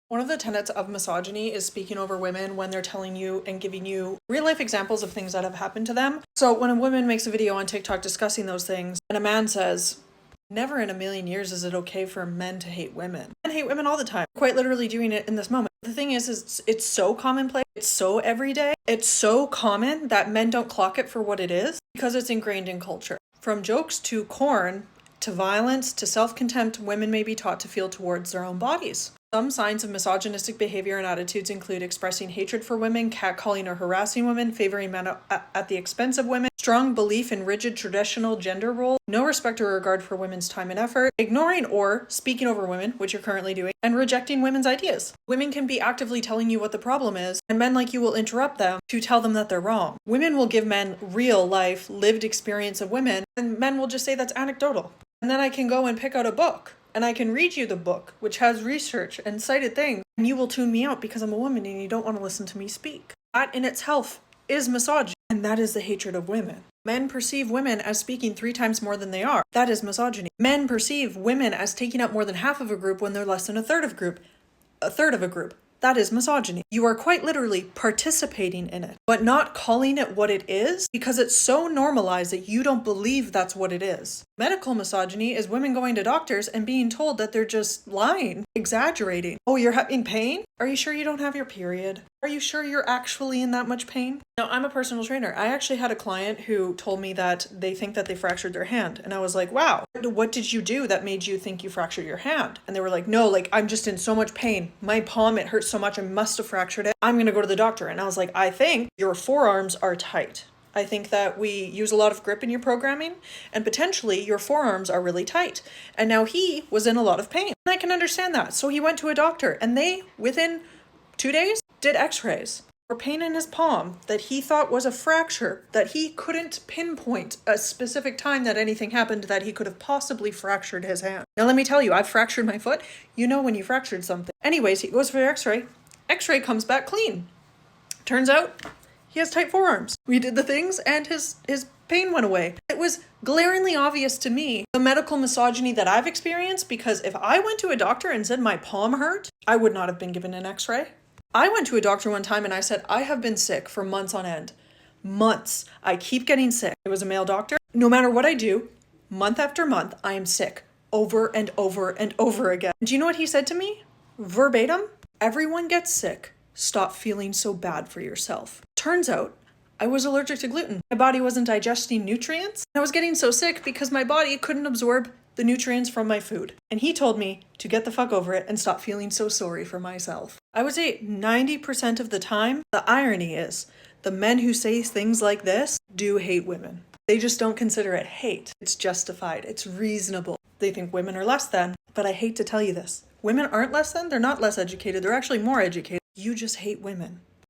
One of the tenets of misogyny is speaking over women when they're telling you and giving you real life examples of things that have happened to them. So when a woman makes a video on TikTok discussing those things and a man says, "Never in a million years is it okay for men to hate women. Men hate women all the time." Quite literally doing it in this moment. The thing is it's so commonplace, it's so everyday, it's so common that men don't clock it for what it is because it's ingrained in culture. From jokes to corn to violence to self-contempt, women may be taught to feel towards their own bodies. Some signs of misogynistic behavior and attitudes include expressing hatred for women, catcalling or harassing women, favoring men at the expense of women, strong belief in rigid traditional gender roles, no respect or regard for women's time and effort, ignoring or speaking over women, which you're currently doing, and rejecting women's ideas. Women can be actively telling you what the problem is, and men like you will interrupt them to tell them that they're wrong. Women will give men real life, lived experience of women, and men will just say that's anecdotal. And then I can go and pick out a book. And I can read you the book, which has research and cited things, and you will tune me out because I'm a woman and you don't want to listen to me speak. That in itself is misogyny, and that is the hatred of women. Men perceive women as speaking 3 times more than they are. That is misogyny. Men perceive women as taking up more than half of a group when they're less than a third of a group. That is misogyny. You are quite literally participating in it, but not calling it what it is because it's so normalized that you don't believe that's what it is. Medical misogyny is women going to doctors and being told that they're just lying, exaggerating. Oh, you're in pain? Are you sure you don't have your period? Are you sure you're actually in that much pain? Now, I'm a personal trainer. I actually had a client who told me that they think that they fractured their hand. And I was like, wow, what did you do that made you think you fractured your hand? And they were like, no, I'm just in so much pain. My palm, it hurts so much. I must have fractured it. I'm going to go to the doctor. And I was like, I think your forearms are tight. I think that we use a lot of grip in your programming and potentially your forearms are really tight. And now he was in a lot of pain. And I can understand that. So he went to a doctor and they, within 2 days, did x-rays for pain in his palm that he thought was a fracture, that he couldn't pinpoint a specific time that anything happened that he could have possibly fractured his hand. Now let me tell you, I've fractured my foot. You know when you fractured something. Anyways, he goes for x-ray. X-ray comes back clean. Turns out he has tight forearms. We did the things and his pain went away. It was glaringly obvious to me the medical misogyny that I've experienced, because if I went to a doctor and said my palm hurt, I would not have been given an x-ray. I went to a doctor one time and I said, I have been sick for months on end. Months. I keep getting sick. It was a male doctor. No matter what I do, month after month, I am sick over and over and over again. Do you know what he said to me? Verbatim, everyone gets sick. Stop feeling so bad for yourself. Turns out I was allergic to gluten. My body wasn't digesting nutrients. I was getting so sick because my body couldn't absorb the nutrients from my food. And he told me to get the fuck over it and stop feeling so sorry for myself. I would say 90% of the time, the irony is the men who say things like this do hate women. They just don't consider it hate. It's justified. It's reasonable. They think women are less than, but I hate to tell you this. Women aren't less than. They're not less educated. They're actually more educated. You just hate women.